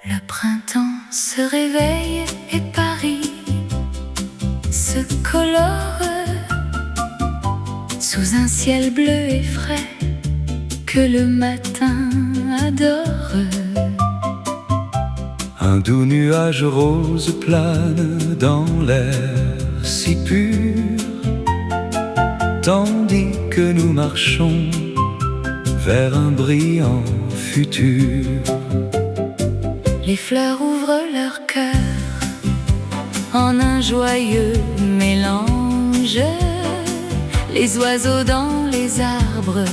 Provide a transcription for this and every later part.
Le printemps se réveille et Paris se colore sous un ciel bleu et frais que le matin adore. Un doux nuage rose plane dans l'air si pur, tandis que nous marchons vers un brillant futur. Les fleurs ouvrent leur cœur en un joyeux mélange. Les oiseaux dans les arbres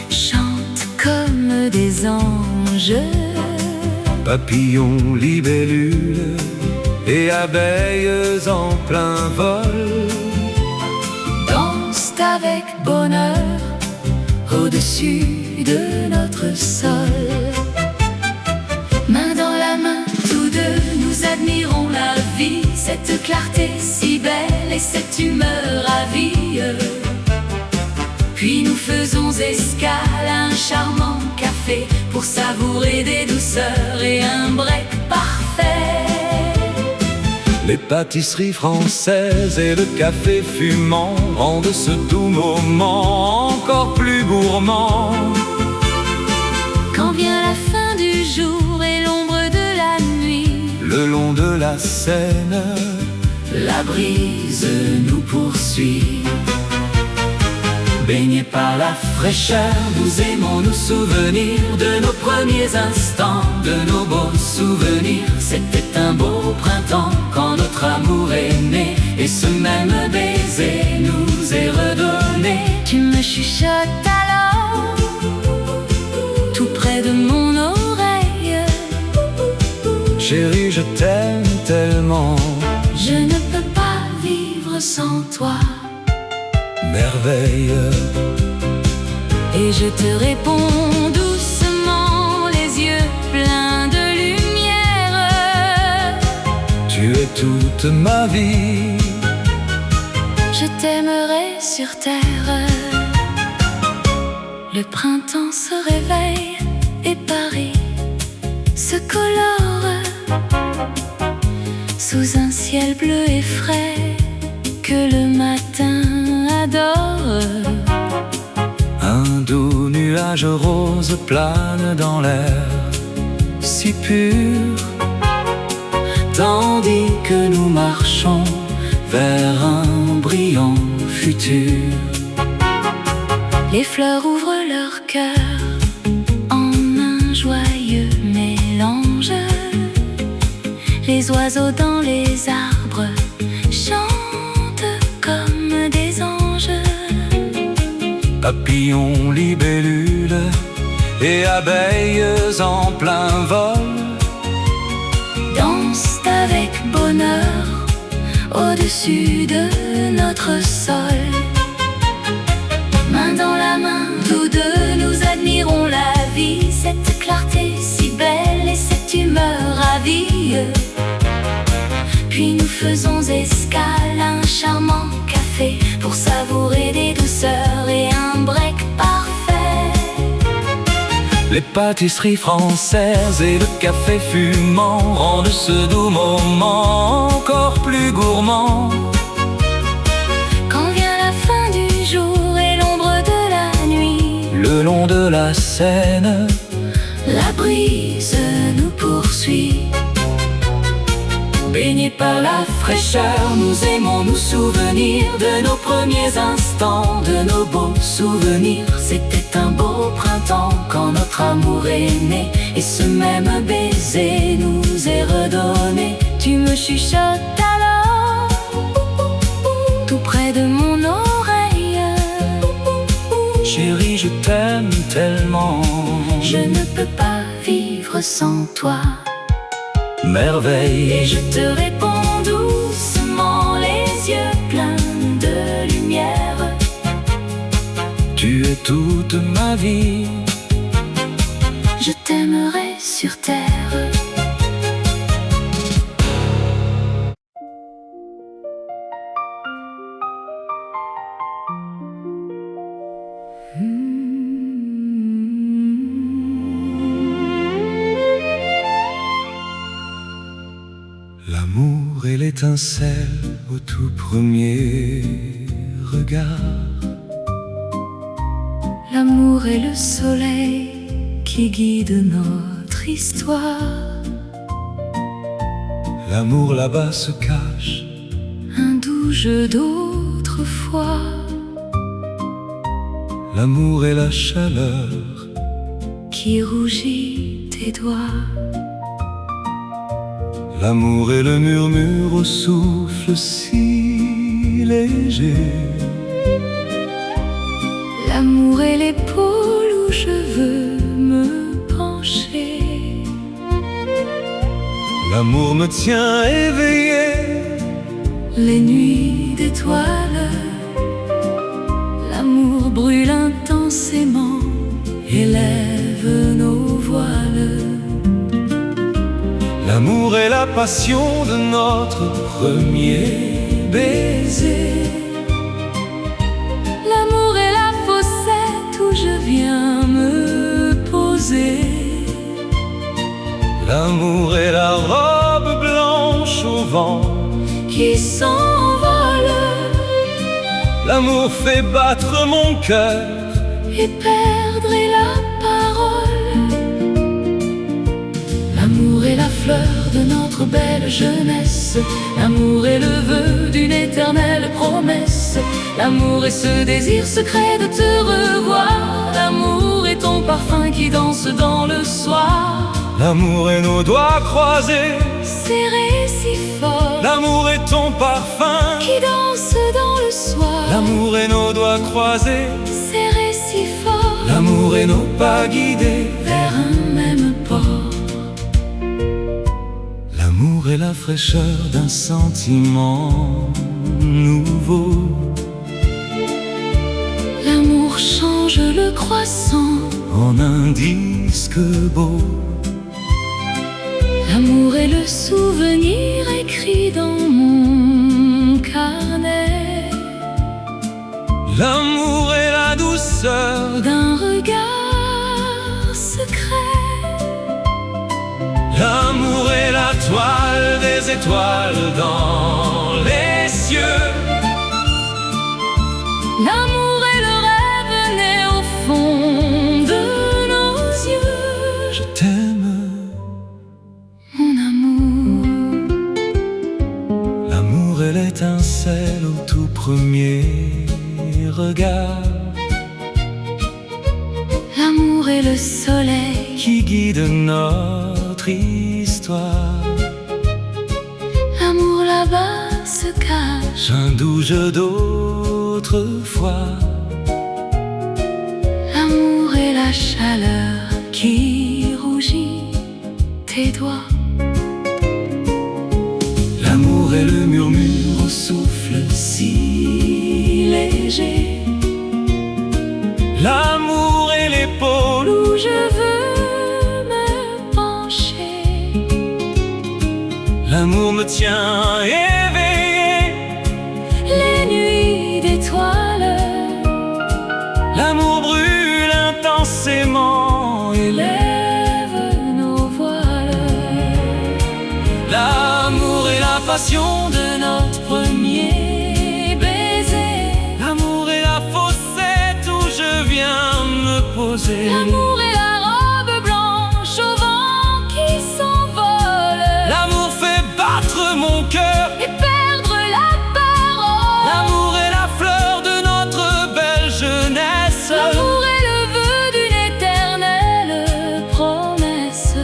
chantent comme des anges. Papillons, libellules et abeilles en plein vol dansent avec bonheur au-dessus de notre sol. Main dans la main, tous deux, nous admirons la vie, cette clarté si belle et cette humeur ravie. Puis nous faisons escale à un charmant café pour savourer des douceurs et un break parfait. Les pâtisseries françaises et le café fumant rendent ce doux moment encore plus gourmand. Quand vient la fin du jour et l'ombre de la nuit, le long de la Seine, la brise nous poursuit. Baignés par la fraîcheur, nous aimons nous souvenir de nos premiers instants, de nos beaux souvenirs. C'était un beau printemps quand notre amour est né, et ce même baiser nous est redonné. Tu me chuchotes alors, tout près de mon oreille. Chérie, je t'aime tellement, je ne peux pas vivre sans toi. Merveille. Et je te réponds doucement, les yeux pleins de lumière. Tu es toute ma vie, je t'aimerai sur terre. Le printemps se réveille et Paris se colore sous un ciel bleu et frais que le matin adore. Un doux nuage rose plane dans l'air si pur, tandis que nous marchons vers un brillant futur. Les fleurs ouvrent leur cœur en un joyeux mélange. Les oiseaux dans les arbres chantent comme des anges. Papillons, libellules et abeilles en plein vol dansent avec bonheur au-dessus de notre sol. Main dans la main, tous deux, nous admirons la vie, cette clarté si belle et cette humeur ravie. Puis nous faisons escale à un charmant café pour savourer des douceurs et un break parfait. Les pâtisseries françaises et le café fumant rendent ce doux moment encore plus gourmand. Quand vient la fin du jour et l'ombre de la nuit, le long de la Seine, la brise nous poursuit. Baignés par la fraîcheur, nous aimons nous souvenir de nos premiers instants, de nos beaux souvenirs. C'était un beau printemps quand notre amour est né, et ce même baiser nous est redonné. Tu me chuchotes alors, tout près de mon oreille. Chérie, je t'aime tellement, je ne peux pas vivre sans toi. Merveille. Et je te réponds doucement, les yeux pleins de lumière. Tu es toute ma vie, je t'aimerai sur terre. L'amour est l'étincelle au tout premier regard. L'amour est le soleil qui guide notre histoire. L'amour là-bas se cache, Un doux jeu d'autrefois. l'amour est la chaleur Qui rougit tes doigts. L'amour est le murmure au souffle si léger. L'amour est l'épaule où je veux me pencher. L'amour me tient éveillé, Les nuits d'étoiles. L'amour brûle intensément, élève nos voiles. l'amour est la passion de notre premier baiser. L'amour est la fossette où je viens me poser. L'amour est la robe blanche au vent Qui s'envole L'amour fait battre mon cœur, et perdrait la parole. L'amour est la fleur de notre belle jeunesse. L'amour est le vœu d'une éternelle promesse. L'amour est ce désir secret de te revoir. L'amour est ton parfum qui danse dans le soir. l'amour est nos doigts croisés. Serré si fort, L'amour est ton parfum, qui danse dans le soir. l'amour est nos doigts croisés. Serré si fort, L'amour est nos pas guidés. vers un même port. L'amour est la fraîcheur d'un sentiment nouveau. L'amour change le croissant. En un disque beau, L'amour est le souvenir écrit dans mon carnet. l'amour est la douceur D'un regard secret. L'amour est la toile des étoiles dans les cieux. L'amour est le rêve né au fond de nos yeux. Je t'aime, Mon amour, l'amour est l'étincelle au tout premier regard. l'amour est le soleil Qui guide notre histoire. L'amour là-bas se cache. Un doux jeu d'autrefois. L'amour est la chaleur qui rougit tes doigts. L'amour est le murmure au souffle si léger. L'amour est l'épaule Où je veux me pencher. L'amour me tient éveillé. Les nuits d'étoiles. L'amour brûle intensément et Lève nos voiles. l'amour est la passion De notre premier baiser. L'amour est la fossette où je viens me poser. L'amour est la robe blanche au vent qui s'envole. L'amour fait battre mon cœur. Et perdre la parole. L'amour est la fleur de notre belle jeunesse. L'amour est le vœu d'une éternelle promesse.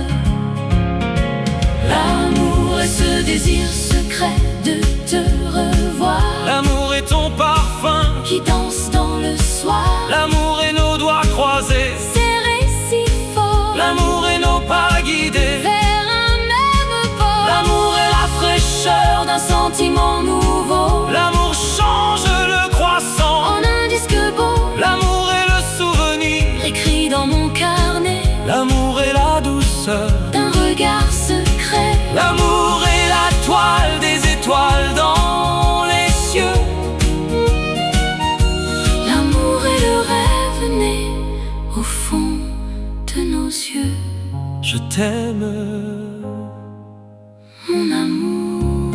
L'amour est ce désir secret de te revoir. L'amour est ton parfum, Qui danse dans le soir. l'amour est nos doigts croisés. Serré si fort, L'amour est nos pas guidés. vers un même port. L'amour est la fraîcheur d'un sentiment nouveau. L'amour change le croissant. En un disque beau, L'amour est le souvenir. écrit dans mon carnet. L'amour est la douceur. D'un regard secret. L'amour est la toile des étoiles dans les cieux. L'amour est le rêve né au fond de nos yeux. Je t'aime, Mon amour.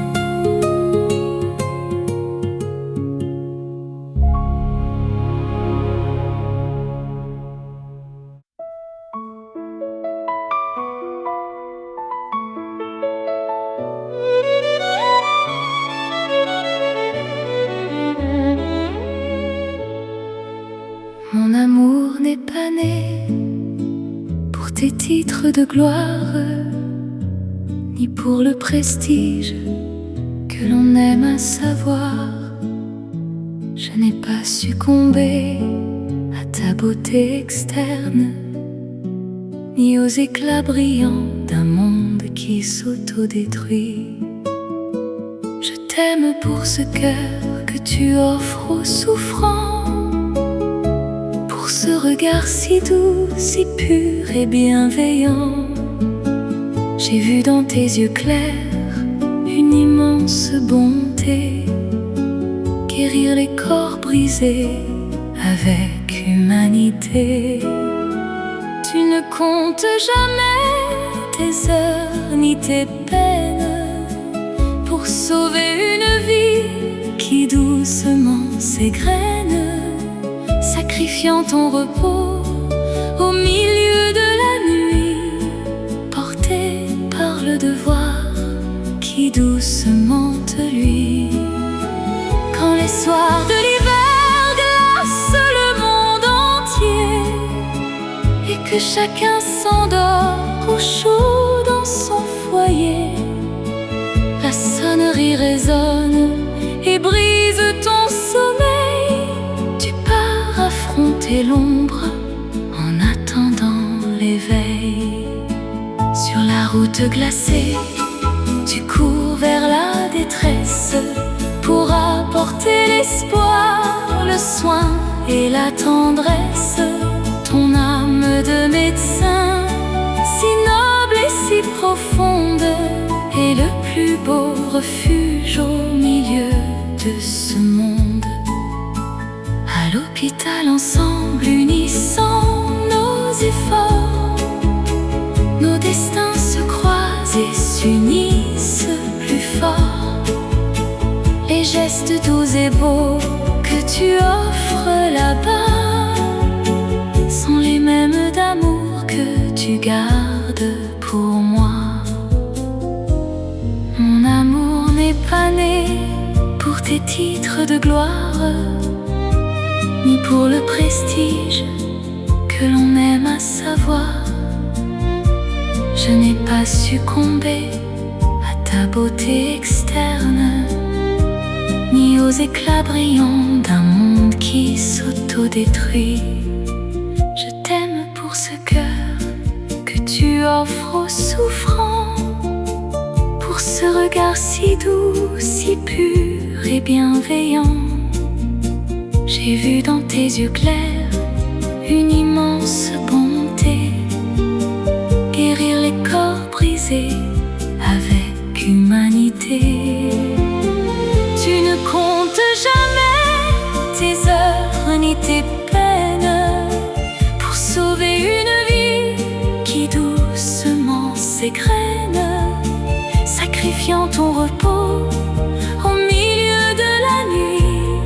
titres de gloire, ni pour le prestige que l'on aime à savoir. Je n'ai pas succombé à ta beauté externe, ni aux éclats brillants d'un monde qui s'autodétruit. Je t'aime pour ce cœur que tu offres aux souffrants, pour ce regard si doux, si pur et bienveillant. J'ai vu dans tes yeux clairs une immense bonté, guérir les corps brisés avec humanité. Tu ne comptes jamais tes heures ni tes peines pour sauver une vie qui doucement s'égrène, sacrifiant ton repos au milieu de la nuit, porté par le devoir qui doucement te luit. Quand les soirs de l'hiver glacent le monde entier et que chacun s'endort au chaud dans son foyer, la sonnerie résonne et brise ton sommeil. Tu pars affronter l'ombre en attendant l'éveil. Sur la route glacée, tu cours vers la détresse pour apporter l'espoir, le soin et la tendresse. Ton âme de médecin, si noble et si profonde, est le plus beau refuge au milieu de ce monde. À l'hôpital ensemble, unissant nos efforts, nos destins se croisent et s'unissent plus fort. Les gestes doux et beaux que tu offres là-bas sont les mêmes d'amour que tu gardes pour moi. Mon amour n'est pas né pour tes titres de gloire, ni pour le prestige que l'on aime à savoir. Je n'ai pas succombé à ta beauté externe, ni aux éclats brillants d'un monde qui s'autodétruit. Je t'aime pour ce cœur que tu offres aux souffrants, pour ce regard si doux, si pur et bienveillant. J'ai vu dans tes yeux clairs une immense bonté, guérir les corps brisés avec humanité. Tu ne comptes jamais tes heures ni tes peines pour sauver une vie qui doucement s'égrène, sacrifiant ton repos au milieu de la nuit,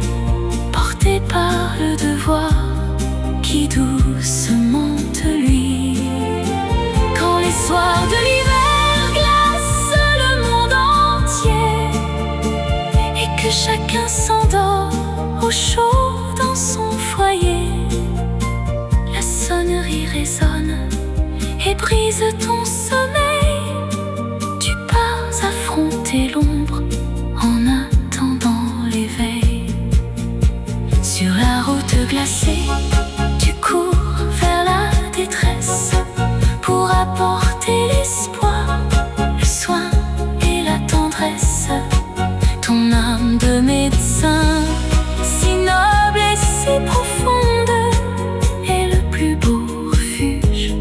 porté par le devoir qui doucement te luit. Quand les soirs de l'hiver glacent le monde entier et que chacun s'endort au chaud dans son foyer, la sonnerie résonne et brise ton sommeil. Tu pars affronter l'ombre en attendant l'éveil. Sur la route glacée, tu cours vers la détresse pour apporter l'espoir, le soin et la tendresse. Ton âme de médecin, si noble et si profonde, est le plus beau refuge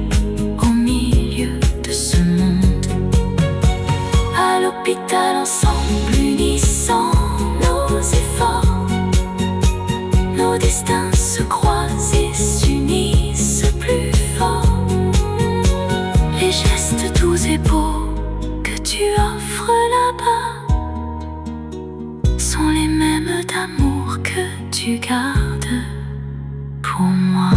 au milieu de ce monde. À l'hôpital ensemble, unissant nos efforts, nos destins se croisent et s'unissent plus fort. Les gestes doux et beaux que tu offres là-bas sont les mêmes d'amour que tu gardes pour moi.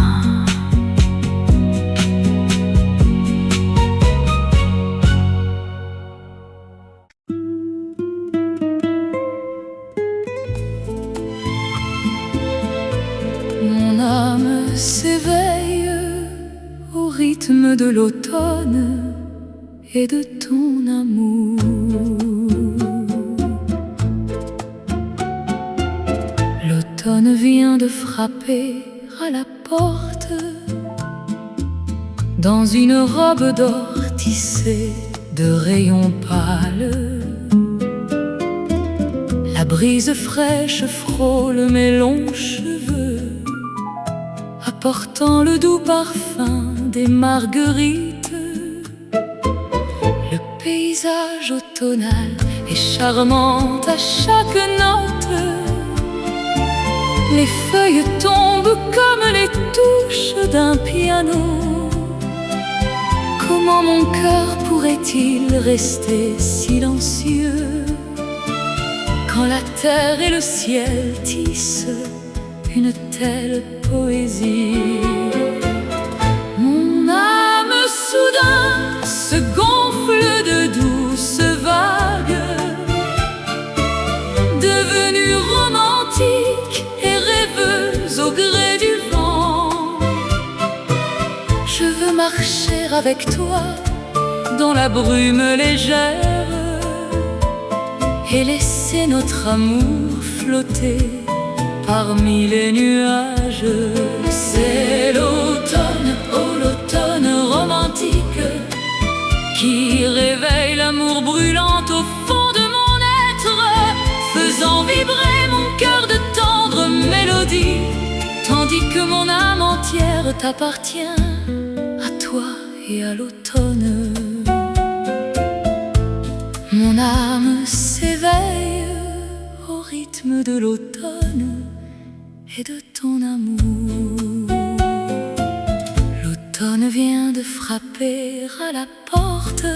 Mon âme s'éveille au rythme rythme de l'automne et de ton amour. L'automne vient de frapper à la porte, dans une robe d'or tissée de rayons pâles. La brise fraîche frôle mes longs cheveux, apportant le doux parfum des marguerites. Le paysage automnal est charmant à chaque note. Les feuilles tombent comme les touches d'un piano. Comment mon cœur pourrait-il rester silencieux quand la terre et le ciel tissent une telle poésie? Mon âme soudain se gonfle de douces vagues, devenue romantique et rêveuse au gré du vent. Je veux marcher avec toi dans la brume légère et laisser notre amour flotter parmi les nuages. C'est l'automne, oh l'automne romantique, qui réveille l'amour brûlant au fond de mon être, faisant vibrer mon cœur de tendres mélodies, tandis que mon âme entière t'appartient, à toi et à l'automne. Mon âme s'éveille au rythme de l'automne et de ton amour. L'automne vient de frapper à la porte,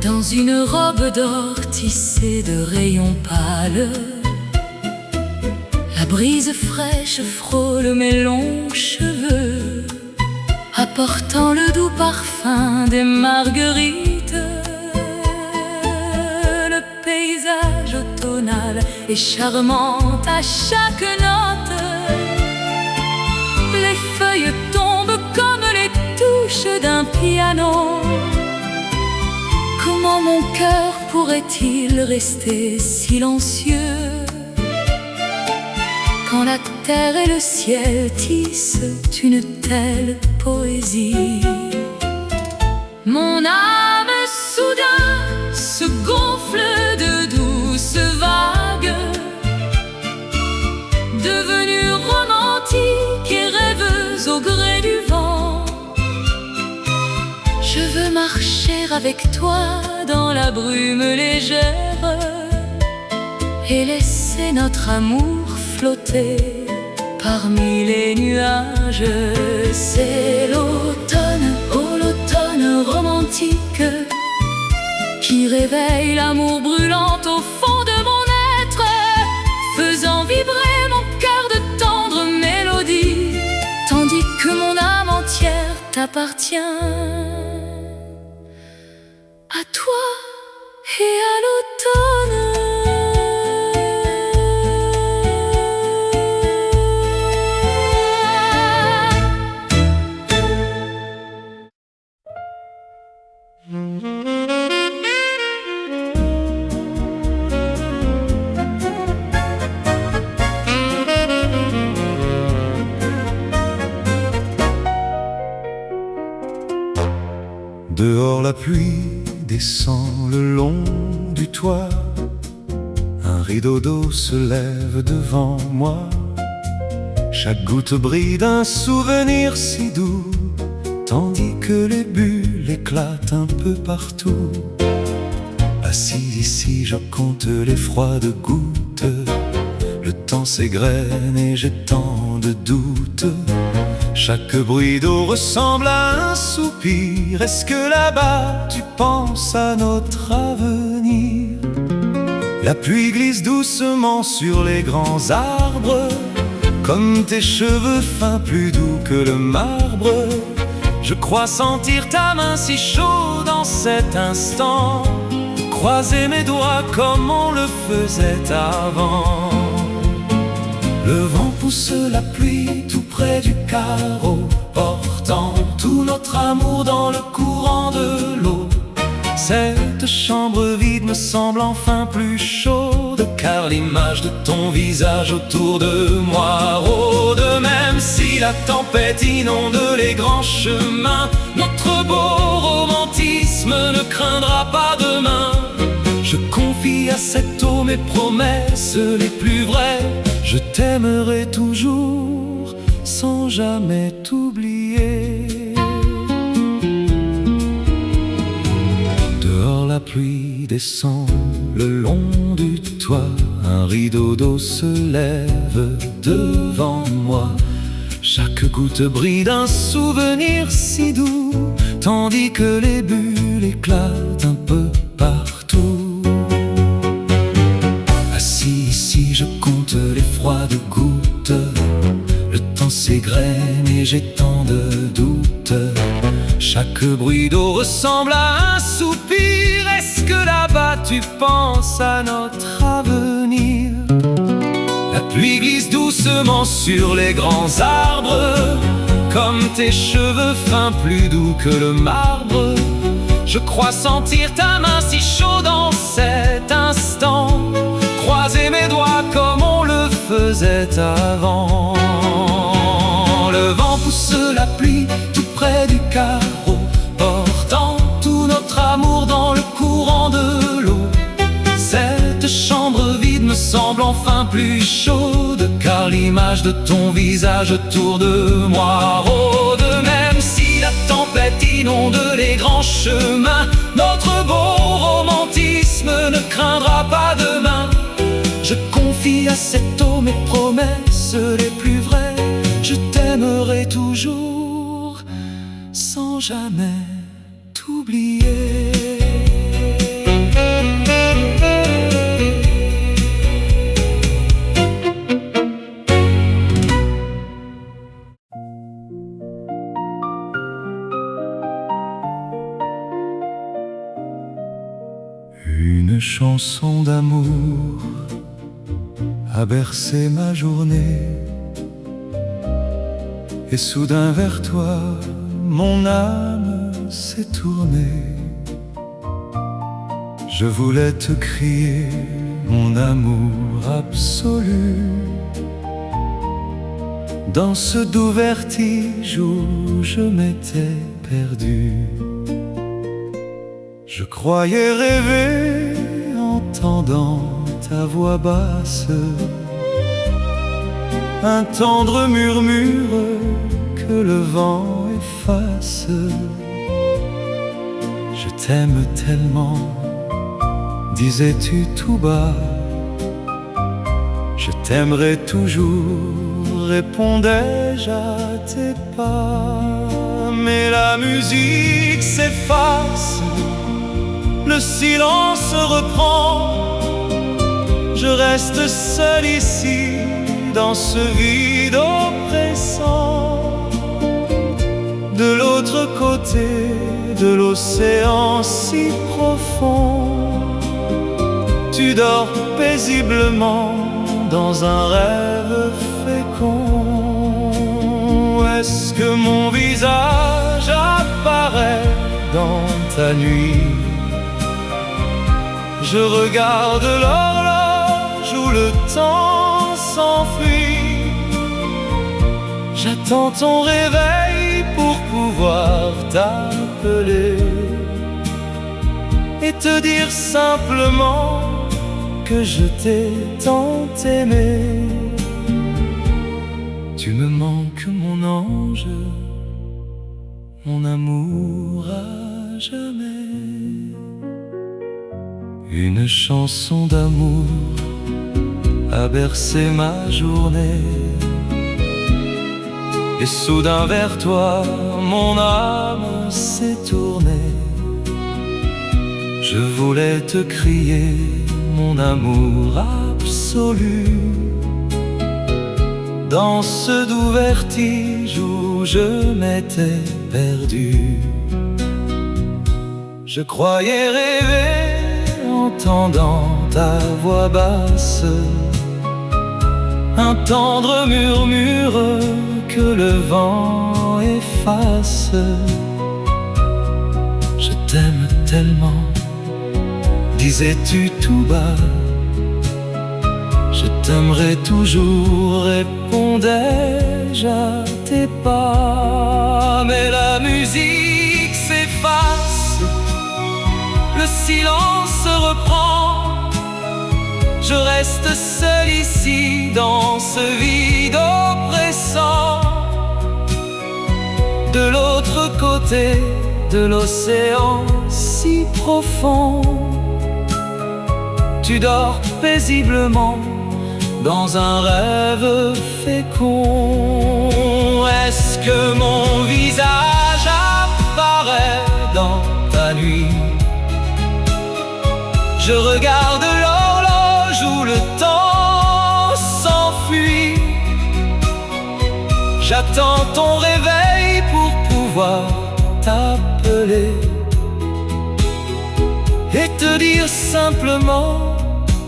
dans une robe d'or tissée de rayons pâles. La brise fraîche frôle mes longs cheveux, apportant le doux parfum des marguerites. Le paysage automnal est charmant à chaque note. Les feuilles tombent comme les touches d'un piano. Comment mon cœur pourrait-il rester silencieux quand la terre et le ciel tissent une telle poésie? Mon âme soudain se gonfle de douces vagues, devenue romantique et rêveuse au gré du vent. Je veux marcher avec toi dans la brume légère et laisser notre amour flotter parmi les nuages. C'est l'automne, oh l'automne romantique, qui réveille l'amour brûlant au fond de mon être, faisant vibrer mon cœur de tendres mélodies, tandis que mon âme entière t'appartient, à toi et à l'automne. Dehors la pluie descend le long du toit, un rideau d'eau se lève devant moi. Chaque goutte brille d'un souvenir si doux, tandis que les bulles éclatent un peu partout. Assis ici je compte les froides gouttes, le temps s'égrène et j'ai tant de doutes. Chaque bruit d'eau ressemble à un soupir. Est-ce que là-bas tu penses à notre avenir? La pluie glisse doucement sur les grands arbres, comme tes cheveux fins plus doux que le marbre. Je crois sentir ta main si chaude en cet instant, croiser mes doigts comme on le faisait avant. Le vent pousse la pluie tout près du carreau, portant tout tout notre amour dans le courant de l'eau. Cette chambre vide me semble enfin plus chaude, car l'image de ton visage autour de moi rôde. Même si la tempête inonde les grands chemins, notre beau romantisme ne craindra pas demain. Je confie à cette eau mes promesses les plus vraies. Je t'aimerai toujours sans jamais t'oublier. Dehors la pluie descend le long du toit, un rideau d'eau se lève devant moi. Chaque goutte brille d'un souvenir si doux, tandis que les bulles éclatent un peu partout. Assis ici je compte les froides gouttes, le temps s'égrène et j'ai tant de doutes. Chaque bruit d'eau ressemble à un soupir. Est-ce que là-bas tu penses à notre avenir? La pluie glisse doucement sur les grands arbres, comme tes cheveux fins plus doux que le marbre. Je crois sentir ta main si chaude en cet instant, croiser mes doigts comme on le faisait avant. Le vent pousse la pluie tout près du carreau, portant tout notre amour dans le courant de l'eau. Cette chambre vide me semble enfin plus chaude, car l'image de ton visage autour de moi rôde. Même si la tempête inonde les grands chemins, notre beau romantisme ne craindra pas demain. Je confie à cette eau mes promesses les plus vraies. Je t'aimerai toujours sans jamais t'oublier. Une chanson d'amour a bercé ma journée, et soudain vers toi mon âme s'est tournée. Je voulais te crier mon amour absolu, dans ce doux vertige où je m'étais perdu. Je croyais rêver entendant ta voix basse, un tendre murmure que le vent efface. Je t'aime tellement, disais-tu tout bas. Je t'aimerai toujours, répondais-je à tes pas. Mais la musique s'efface, le silence reprend. Je reste seul ici, dans ce vide oppressant. De l'autre côté de l'océan si profond, tu dors paisiblement dans un rêve fécond. Est-ce que mon visage apparaît dans ta nuit? Je regarde l'horloge où le temps s'enfuit. J'attends ton réveil pour pouvoir t'appeler et te dire simplement que je t'ai tant aimé. Tu me manques mon ange, mon amour à jamais. Une chanson d'amour a bercé ma journée, et soudain vers toi mon âme s'est tournée. Je voulais te crier mon amour absolu, dans ce doux vertige où je m'étais perdu. Je croyais rêver entendant ta voix basse, un tendre murmure que le vent temps efface. Je t'aime tellement, disais-tu tout bas. Je t'aimerai toujours, répondais-je à tes pas. Mais la musique s'efface, le silence reprend. Je reste seul ici dans ce vide oppressant. De l'autre côté de l'océan si profond, tu dors paisiblement dans un rêve fécond. Est-ce que mon visage apparaît dans ta nuit? Je regarde l'horloge où le temps s'enfuit. J'attends ton réveil pour pouvoir t'appeler et te dire simplement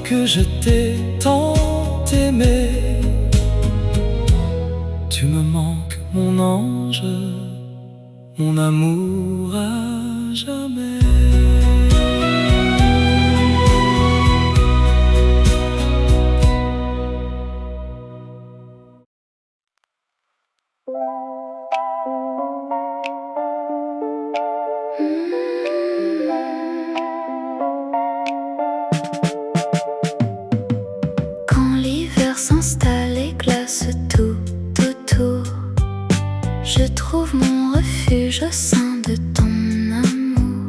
que je t'ai tant aimé. Tu me manques, mon ange, mon amour à jamais. S'installe et glace tout autour. Je trouve mon refuge au sein de ton amour.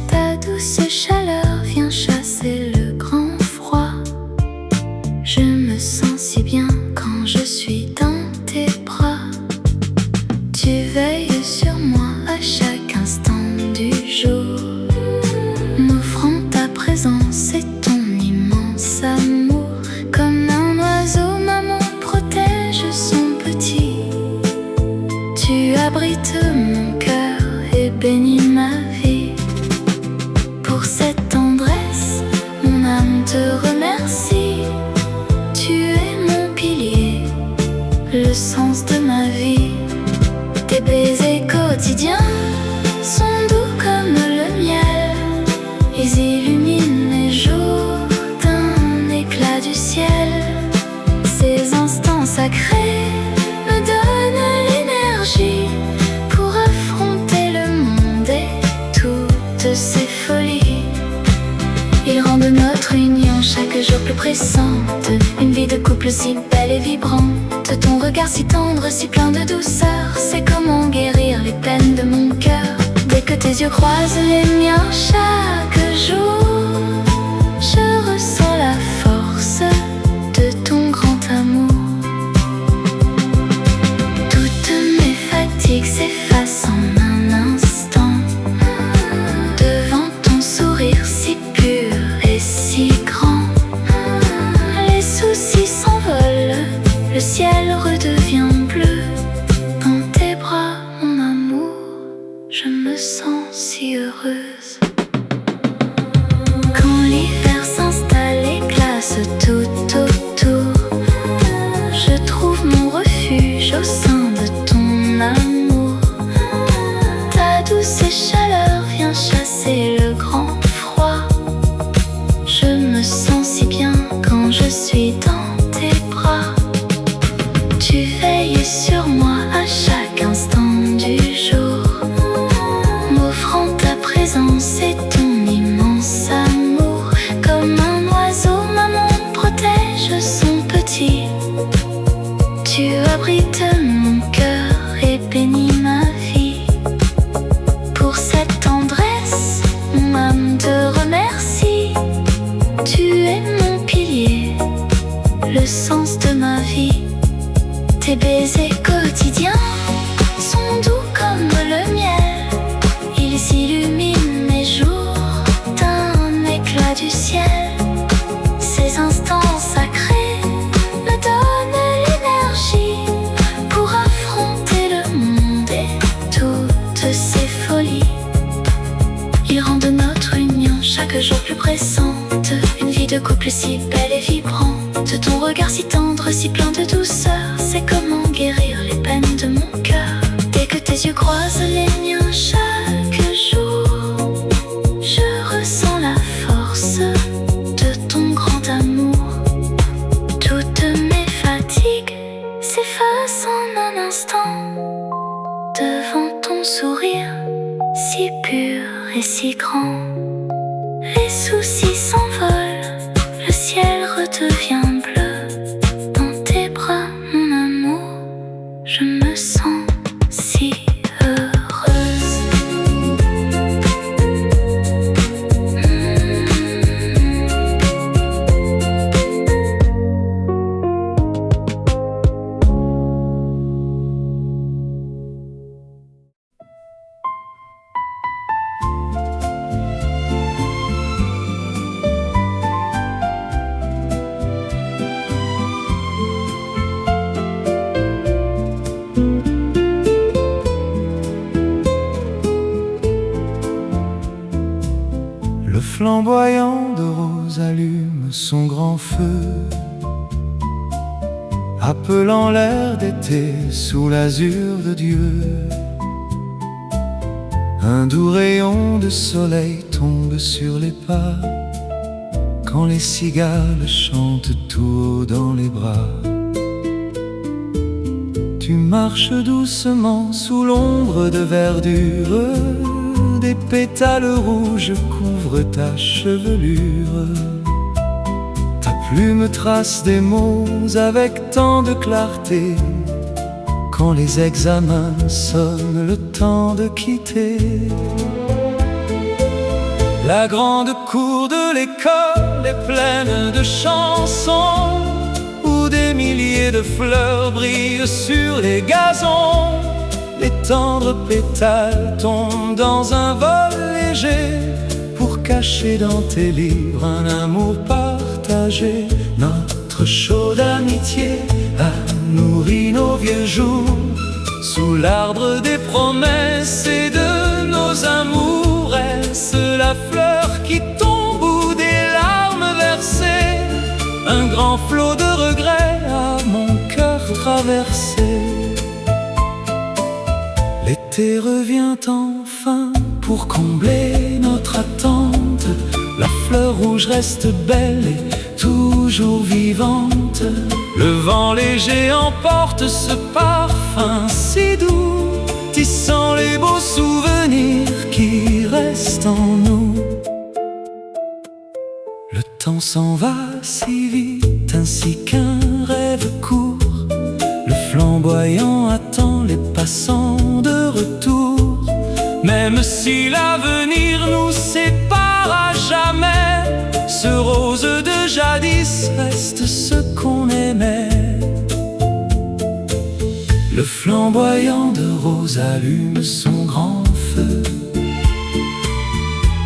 Ta douce chaleur vient chasser le grand froid. Je me sens si bien quand je suis dans tes bras. Tu veilles sur moi à chaque instant du jour, m'offrant ta présence et ton immense amour. Comme un oiseau, maman protège son petit. Tu abrites mon cœur et bénis ma vie. Pour cette tendresse, mon âme te remercie. Tu es mon pilier, le sens de ma vie. Tes baisers quotidiens sont doux comme le miel. Ils illuminent mes jours d'un éclat du ciel. Ces instants sacrés me donnent l'énergie pour affronter le monde et toutes ses folies. Ils rendent notre union chaque jour plus pressante. Une vie de couple si belle et vibrante. Ton regard si tendre, si plein de douceur. C'est comment guérir les peines de mon cœur. Dès que tes yeux croisent les miens chaque jour, je ressens la force de ton grand amour. Toutes mes fatigues s'effacent en un instant devant ton sourire si pur et si grand. Les soucis s'envolent, le ciel redevient bleu. Dans tes bras, mon amour, je me sens si heureuse. Quand l'hiver s'installe et glace tout autour, je trouve mon refuge au sein de ton amour. Ta douce chaleur vient chasser le grand froid. Je me sens si bien quand je suis dans tes bras. Tu veilles sur moi à chaque instant du jour, m'offrant ta présence et ton immense amour. Comme un oiseau, maman protège son petit. Tu abrites mon cœur et bénis ma vie. Pour cette tendresse, mon âme te remercie. Tu es mon pilier, le sens de ma vie. Tes baisers quotidiens sont doux comme le miel. Ils illuminent mes jours d'un éclat du ciel. Ces instants sacrés me donnent l'énergie pour affronter le monde et toutes ses folies. Ils rendent notre union chaque jour plus pressante. Une vie de couple si belle et vibrante. Ton regard si tendre, si plein de douceur. C'est comment guérir les peines de mon cœur. tes yeux croisent les miens chaque jour. Je ressens la force de ton grand amour. Toutes mes fatigues s'effacent en un instant devant ton sourire si pur et si grand. Les soucis s'envolent, le ciel redevient bleu. Dans tes bras, mon amour, je me sens si heureuse. Le flamboyant de rose allume son grand feu, appelant l'air d'été sous l'azur de Dieu. Un doux rayon de soleil tombe sur les pas, quand les cigales chantent tout haut dans les bras. Tu marches doucement sous l'ombre de verdure, des pétales rouges couvrent ta chevelure. Ta plume trace des mots avec tant de clarté, quand les examens sonnent, le temps de quitter. La grande cour de l'école est pleine de chansons, où des milliers de fleurs brillent sur les gazons. Les tendres pétales tombent dans un vol léger, pour cacher dans tes livres un amour partagé. Notre chaude amitié a nourri nos vieux jours, sous l'arbre des promesses et de nos amours. Est-ce la fleur qui tombe ou des larmes versées? Un grand flot de regrets a mon cœur traversé. L'été revient enfin pour combler notre attente. La fleur rouge reste belle et toujours vivante. Le vent léger emporte ce parfum si doux, tissant les beaux souvenirs qui restent en nous. Le temps s'en va si vite, ainsi qu'un rêve court. Le flamboyant attend les passants de retour. Même si l'avenir nous sépare à jamais, ce rose de jadis reste ce qu'on aimait. Le flamboyant de rose allume son grand feu,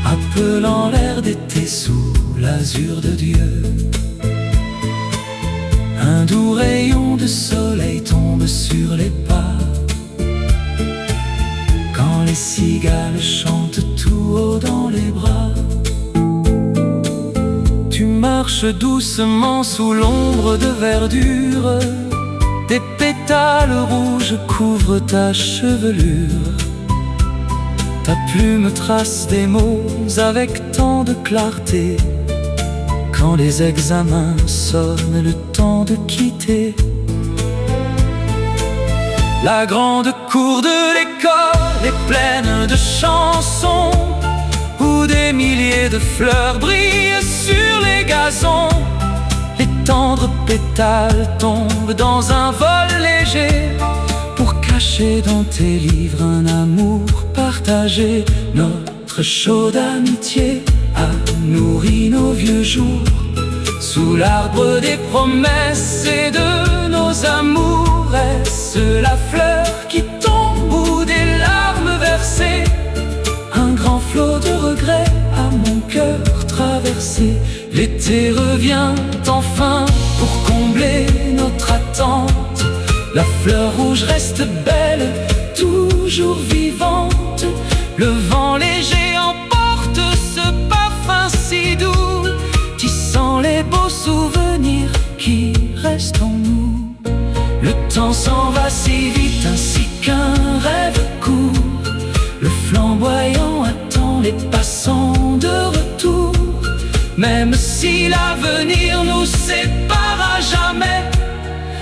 appelant l'air d'été sous l'azur de Dieu. Un doux rayon de soleil tombe sur les pas, quand les cigales chantent tout haut dans les bras. Tu marches doucement sous l'ombre de verdure, des pétales rouges couvrent ta chevelure. Ta plume trace des mots avec tant de clarté, quand les examens sonnent, le temps de quitter. La grande cour de l'école est pleine de chansons, où des milliers de fleurs brillent sur les gazons. Les tendres pétales tombent dans un vol léger, pour cacher dans tes livres un amour partagé. Notre chaude amitié a nourri nos vieux jours, sous l'arbre des promesses et de nos amours. Est-ce la fleur qui tombe ou des larmes versées? Un grand flot de regrets a mon cœur traversé. L'été revient enfin pour combler notre attente. La fleur rouge reste belle, toujours vivante. Le vent léger emporte ce parfum si doux, tissant les beaux souvenirs qui restent en nous. Le temps s'en va si vite, ainsi qu'un rêve si l'avenir nous sépare à jamais,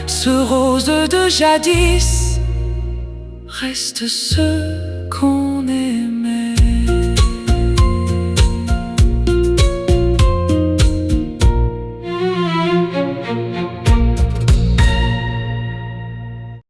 ce rose de jadis reste ce qu'on aimait.